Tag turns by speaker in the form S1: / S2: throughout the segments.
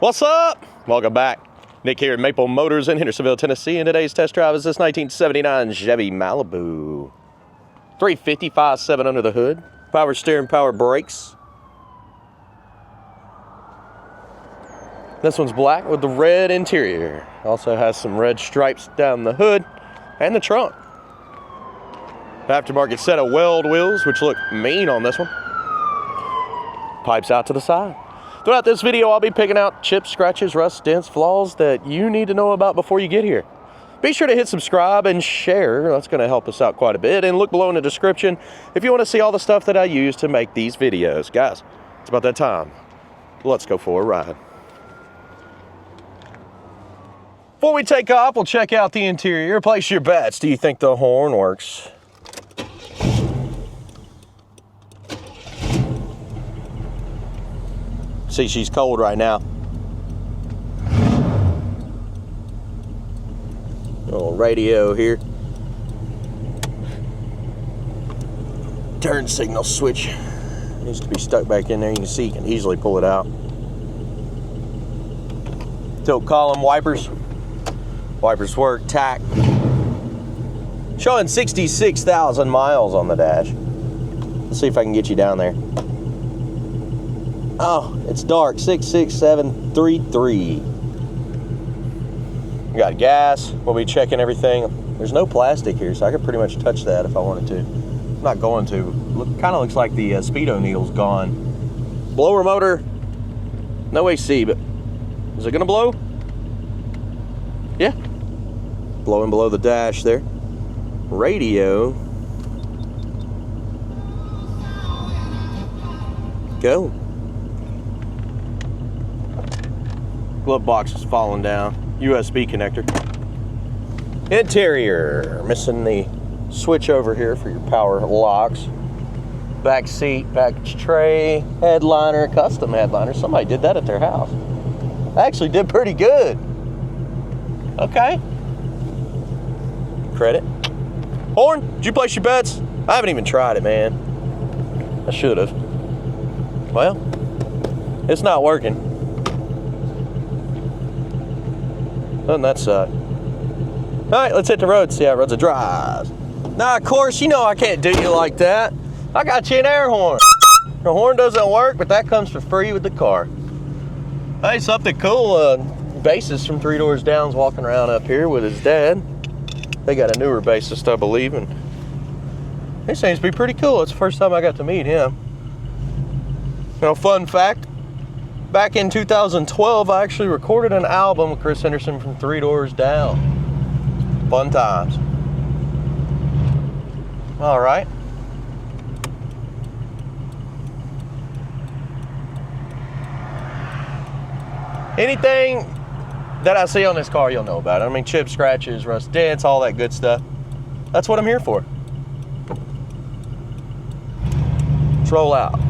S1: What's up? Welcome back. Nick here at Maple Motors in Hendersonville, Tennessee, and today's test drive is this 1979 Chevy Malibu. 355/7 under the hood, power steering, power brakes. This one's black with the red interior. Also has some red stripes down the hood and the trunk. Aftermarket set of weld wheels, which look mean on this one. Pipes out to the side. Throughout this video, I'll be picking out chips, scratches, rust, dents, flaws that you need to know about before you get here. Be sure to hit subscribe and share. That's going to help us out quite a bit. And look below in the description if you want to see all the stuff that I use to make these videos. Guys, it's about that time. Let's go for a ride. Before we take off, we'll check out the interior. Place your bets. Do you think the horn works? See, she's cold right now. Little radio here. Turn signal switch. Needs to be stuck back in there. You can see you can easily pull it out. Tilt column wipers. Wipers work, tack. Showing 66,000 miles on the dash. Let's see if I can get you down there. Oh, it's dark, 66733. We got gas, we'll be checking everything. There's no plastic here, so I could pretty much touch that if I wanted to. I'm not going to. Kind of looks like the speedo needle's gone. Blower motor, no AC, but is it gonna blow? Yeah, blowing below the dash there. Radio. Go. Glove box is falling down. USB connector. Interior. Missing the switch over here for your power locks. Back seat, package tray, headliner, custom headliner. Somebody did that at their house. Actually did pretty good. Okay. Credit. Horn, did you place your bets? I haven't even tried it, man. I should have. Well, it's not working. Doesn't that suck? All right, let's hit the road, see how roads are drives. Now, of course, you know I can't do you like that. I got you an air horn. The horn doesn't work, but that comes for free with the car. Hey, something cool. Bassist from 3 Doors Down's walking around up here with his dad. They got a newer bassist, I believe, and he seems to be pretty cool. It's the first time I got to meet him. You know, fun fact. Back in 2012, I actually recorded an album with Chris Henderson from 3 Doors Down. Fun times. All right. Anything that I see on this car, you'll know about it. I mean, chips, scratches, rust, dents, all that good stuff. That's what I'm here for. Let's roll out.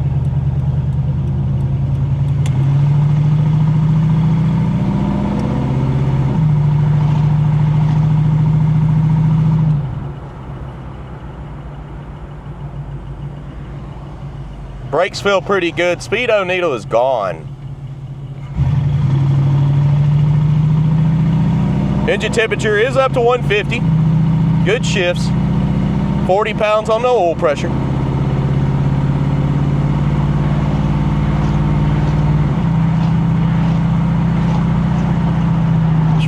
S1: Brakes feel pretty good. Speedo needle is gone. Engine temperature is up to 150. Good shifts. 40 pounds on the oil pressure.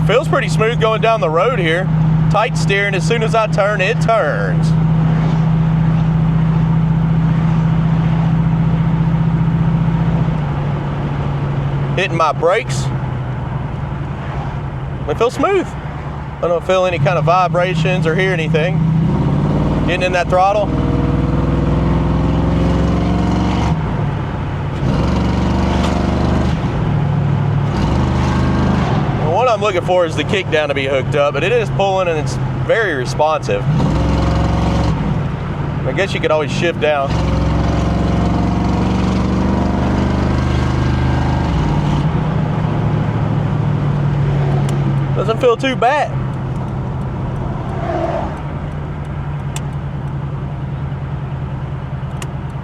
S1: Feels pretty smooth going down the road here. Tight steering. As soon as I turn, it turns. Hitting my brakes. They feel smooth. I don't feel any kind of vibrations or hear anything. Getting in that throttle. Well, what I'm looking for is the kick down to be hooked up, but it is pulling and it's very responsive. I guess you could always shift down. Doesn't feel too bad.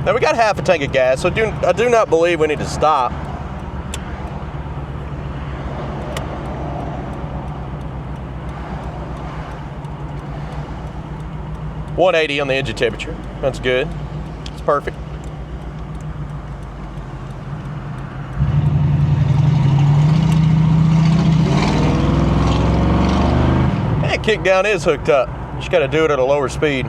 S1: Now we got half a tank of gas, so I do not believe we need to stop. 180 on the engine temperature. That's good. It's perfect. And kick down is hooked up. You just got to do it at a lower speed.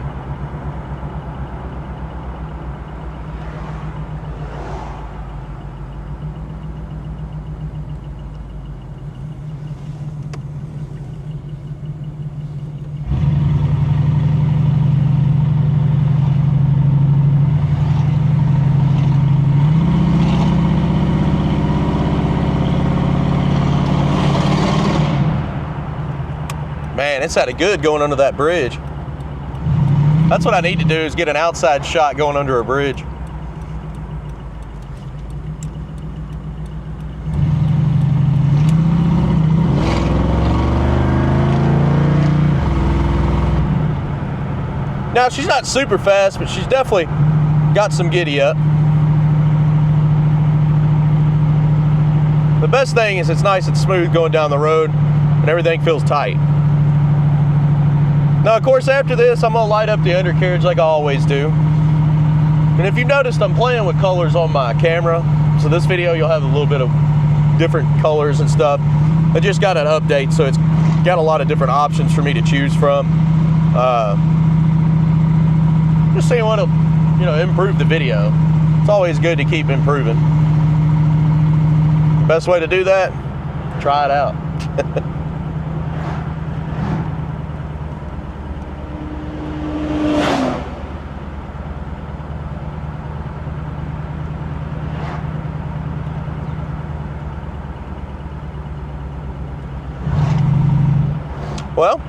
S1: Man, it sounded good going under that bridge. That's what I need to do, is get an outside shot going under a bridge. Now, she's not super fast, but she's definitely got some giddy up. The best thing is it's nice and smooth going down the road, and everything feels tight. Now, of course, after this, I'm gonna light up the undercarriage like I always do. And if you've noticed, I'm playing with colors on my camera. So this video, you'll have a little bit of different colors and stuff. I just got an update, so it's got a lot of different options for me to choose from. Just so you want to, improve the video. It's always good to keep improving. Best way to do that, try it out. Well,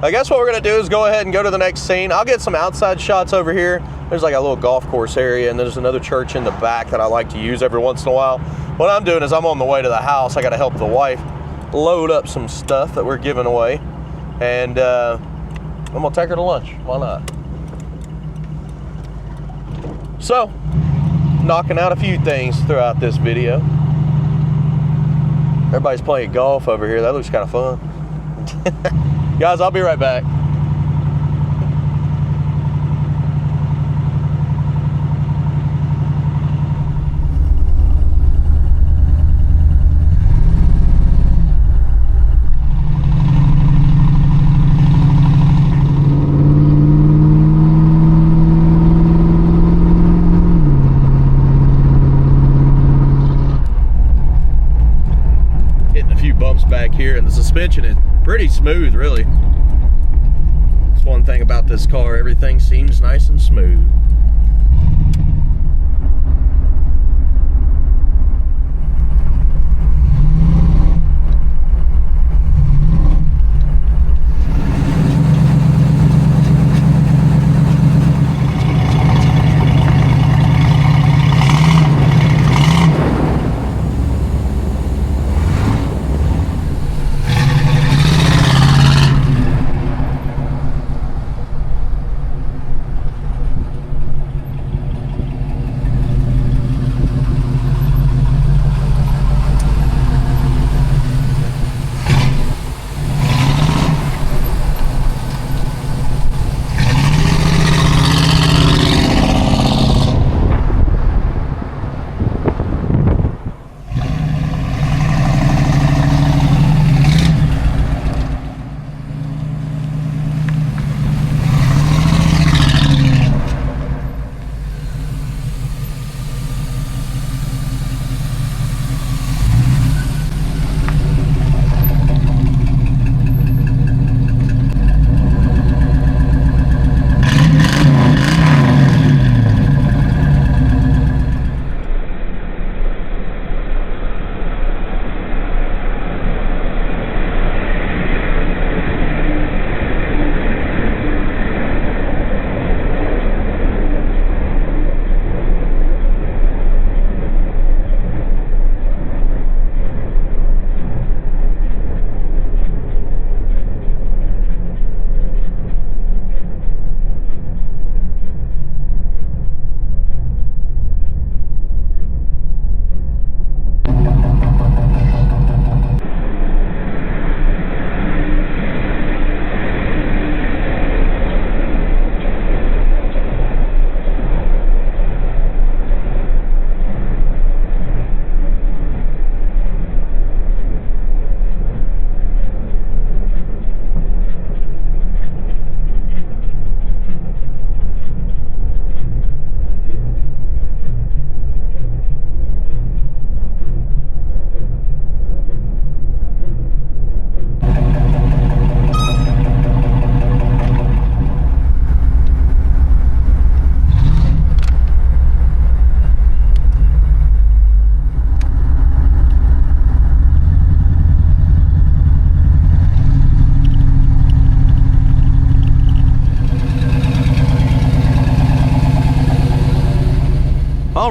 S1: I guess what we're gonna do is go ahead and go to the next scene. I'll get some outside shots over here. There's like a little golf course area, and there's another church in the back that I like to use every once in a while. What I'm doing is I'm on the way to the house. I gotta help the wife load up some stuff that we're giving away. And I'm gonna take her to lunch, why not? So, knocking out a few things throughout this video. Everybody's playing golf over here. That looks kind of fun. Guys, I'll be right back. Hitting a few bumps back here, and the suspension is pretty smooth, really. That's one thing about this car, everything seems nice and smooth.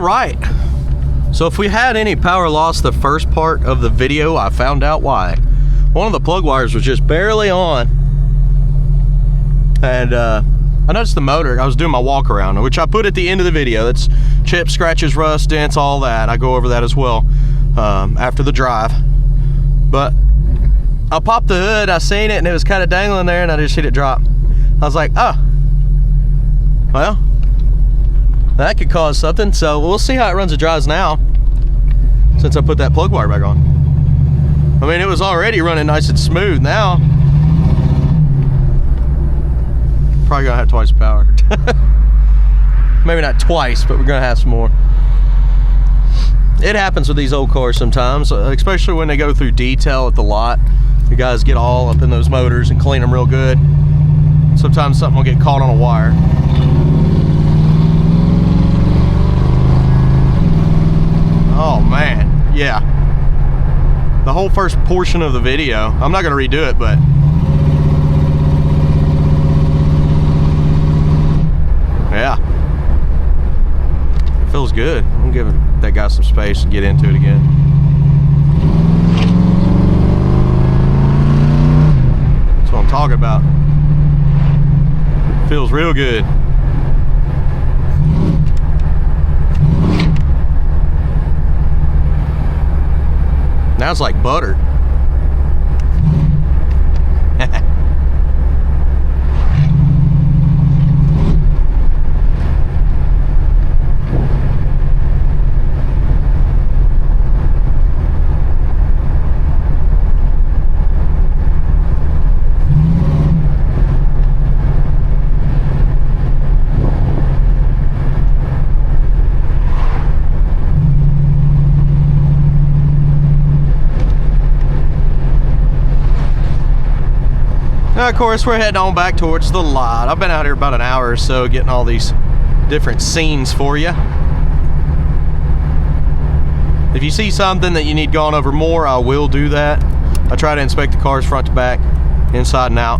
S1: right. So if we had any power loss the first part of the video, I found out why. One of the plug wires was just barely on. And I noticed the motor, I was doing my walk around, which I put at the end of the video. That's chips, scratches, rust, dents, all that. I go over that as well after the drive. But I popped the hood, I seen it, and it was kind of dangling there, and I just hit it drop. I was like, oh, well, that could cause something. So we'll see how it runs and drives now, since I put that plug wire back on. I mean, it was already running nice and smooth. Now, probably gonna have twice the power. Maybe not twice, but we're gonna have some more. It happens with these old cars sometimes, especially when they go through detail at the lot. You guys get all up in those motors and clean them real good. Sometimes something will get caught on a wire. Oh man, yeah. The whole first portion of the video, I'm not gonna redo it, but yeah, it feels good. I'm giving that guy some space to get into it again. That's what I'm talking about. It feels real good. Now it's like butter. Now, of course, we're heading on back towards the lot. I've been out here about an hour or so getting all these different scenes for you. If you see something that you need gone over more, I will do that. I try to inspect the cars front to back, inside and out.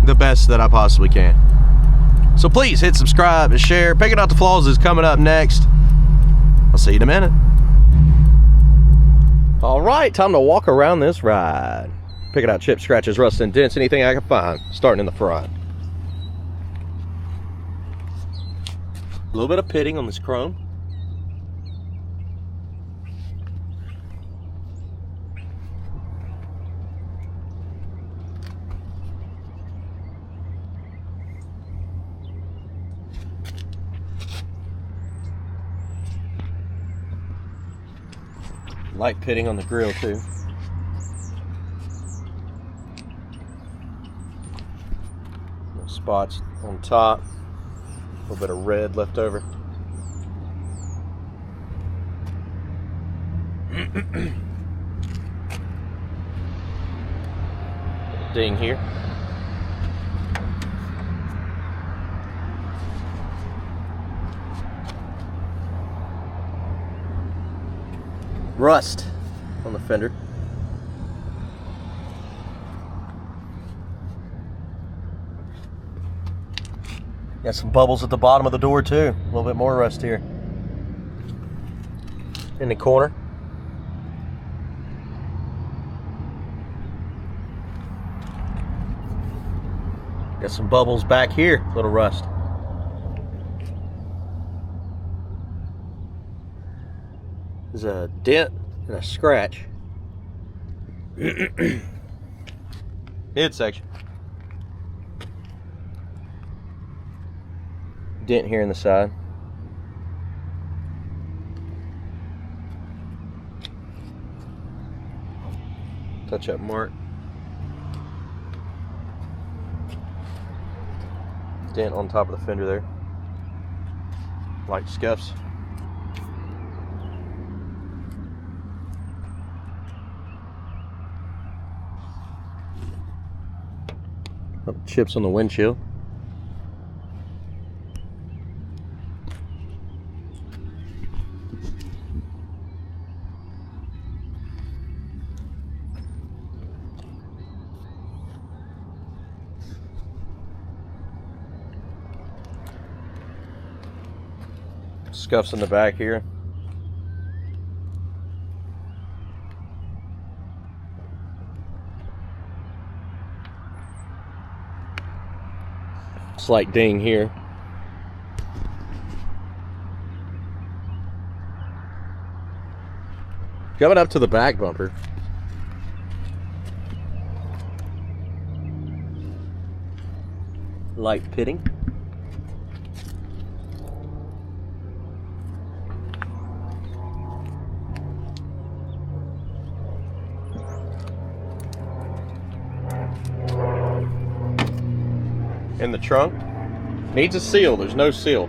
S1: The best that I possibly can. So please hit subscribe and share. Picking Out the Flaws is coming up next. I'll see you in a minute. All right, time to walk around this ride. Picking out chips, scratches, rust, and dents, anything I can find, starting in the front. A little bit of pitting on this chrome. Light pitting on the grill too. Little spots on top. A little bit of red left over. Ding here. Rust on the fender. Got some bubbles at the bottom of the door too. A little bit more rust here. In the corner. Got some bubbles back here. Little rust. There's a dent and a scratch. Midsection. Dent here in the side. Touch up mark. Dent on top of the fender there. Light scuffs. Chips on the windshield. Scuffs in the back here. Slight ding here. Coming up to the back bumper. Light pitting. In the trunk. Needs a seal. There's no seal.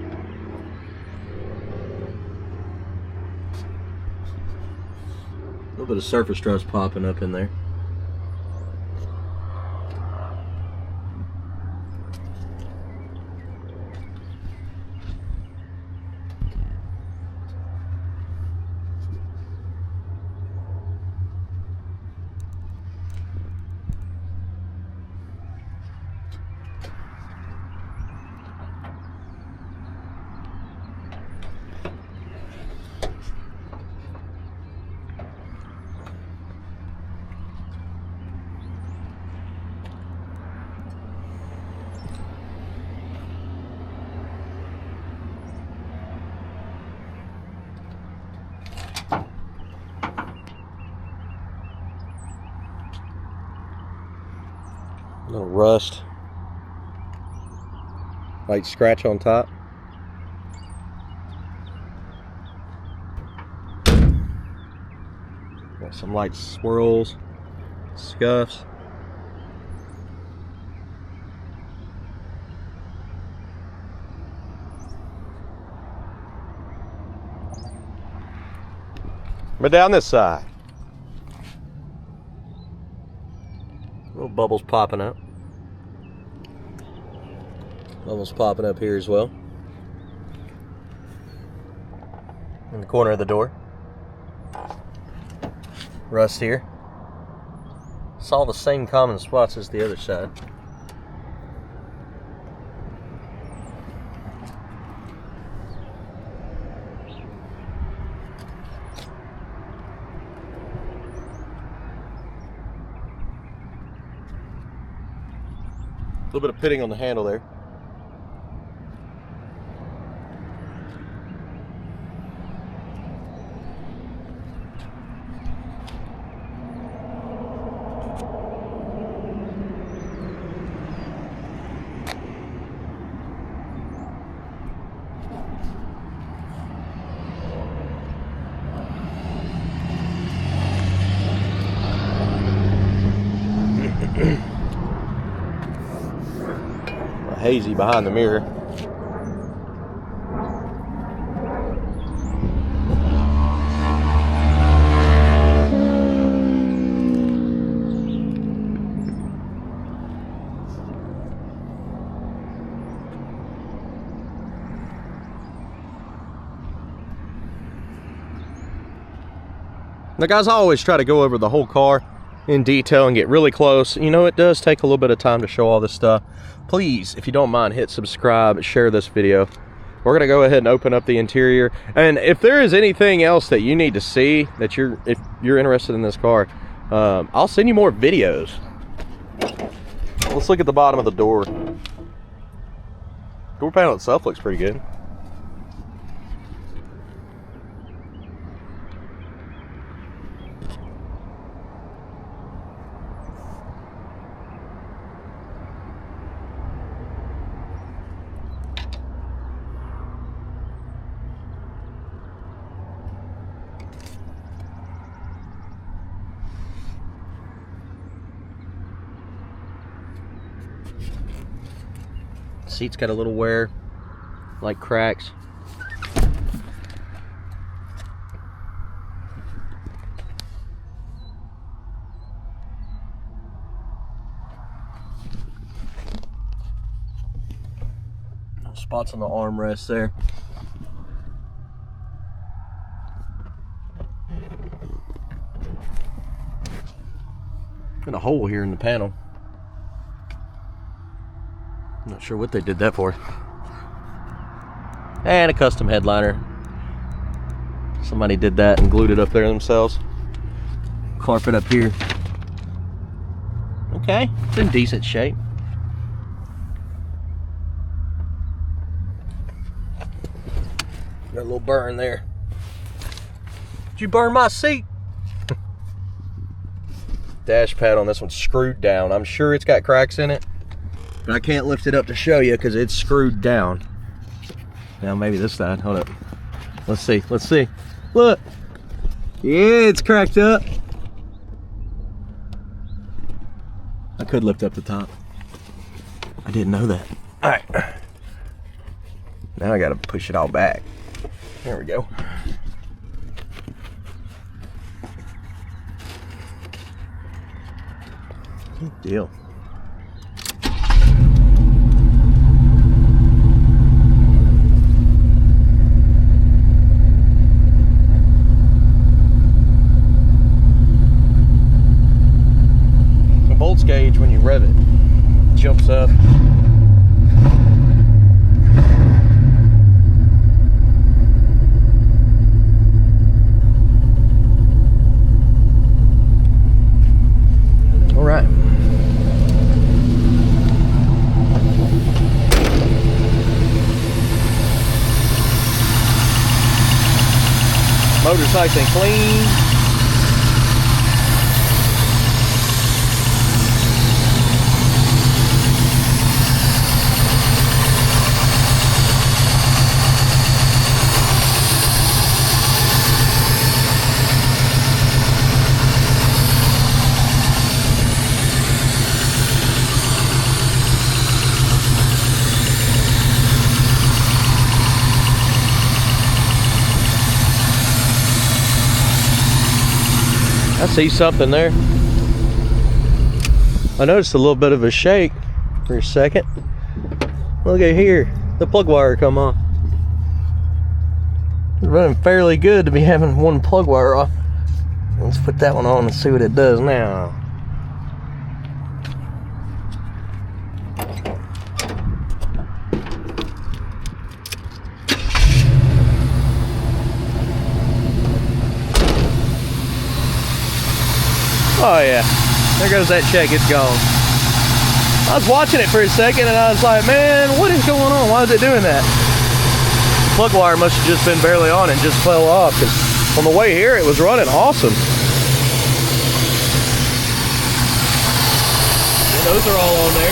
S1: A little bit of surface rust popping up in there. Little rust, light scratch on top. Got some light swirls, scuffs. But down this side, little bubbles popping up. Bubbles popping up here as well. In the corner of the door. Rust here. It's all the same common spots as the other side. A little bit of pitting on the handle there. Hazy behind the mirror. Now guys, I always try to go over the whole car in detail and get really close. You know, it does take a little bit of time to show all this stuff. Please, if you don't mind, hit subscribe, share this video. We're gonna go ahead and open up the interior, and if there is anything else that you need to see, that if you're interested in this car, I'll send you more videos. Let's look at the bottom of the door. Door panel itself looks pretty good. Seat's got a little wear, like cracks. Spots on the armrest there. And a hole here in the panel. Not sure what they did that for. And a custom headliner. Somebody did that and glued it up there themselves. Carpet up here. Okay, it's in decent shape. Got a little burn there. Did you burn my seat? Dash pad on this one's screwed down. I'm sure it's got cracks in it, but I can't lift it up to show you because it's screwed down. Now maybe this side, hold up. Let's see, let's see. Look, yeah, it's cracked up. I could lift up the top. I didn't know that. All right, now I gotta push it all back. There we go. Good deal. The volts gauge, when you rev it, jumps up. All right. Motor's nice and clean. I see something there. I noticed a little bit of a shake for a second. Look at here, the plug wire come on. It's running fairly good to be having one plug wire off. Let's put that one on and see what it does now. Oh yeah, there goes that check, it's gone. I was watching it for a second and I was like, man, what is going on? Why is it doing that? The plug wire must have just been barely on and just fell off, because on the way here it was running awesome. And those are all on there.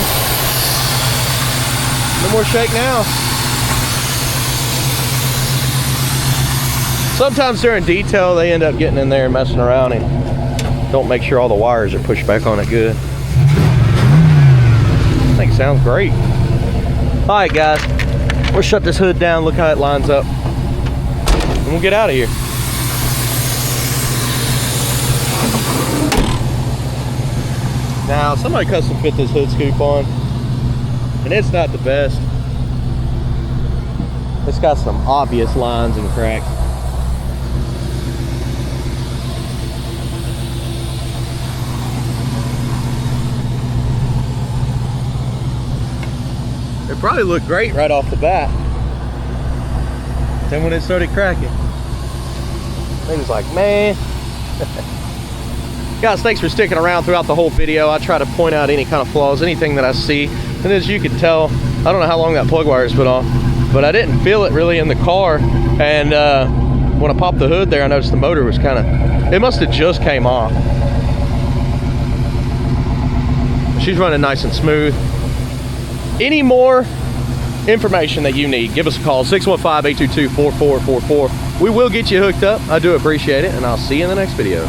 S1: No more shake now. Sometimes during detail they end up getting in there and messing around and don't make sure all the wires are pushed back on it good. I think it sounds great. All right, guys, we'll shut this hood down, look how it lines up, and we'll get out of here. Now, somebody custom fit this hood scoop on, and it's not the best. It's got some obvious lines and cracks. It probably looked great right off the bat. Then when it started cracking, it was like, man. Guys, thanks for sticking around throughout the whole video. I try to point out any kind of flaws, anything that I see. And as you can tell, I don't know how long that plug wire has been on, but I didn't feel it really in the car. And when I popped the hood there, I noticed the motor was kind of, it must have just came off. She's running nice and smooth. Any more information that you need, give us a call, 615-822-4444. We will get you hooked up. I do appreciate it, and I'll see you in the next video.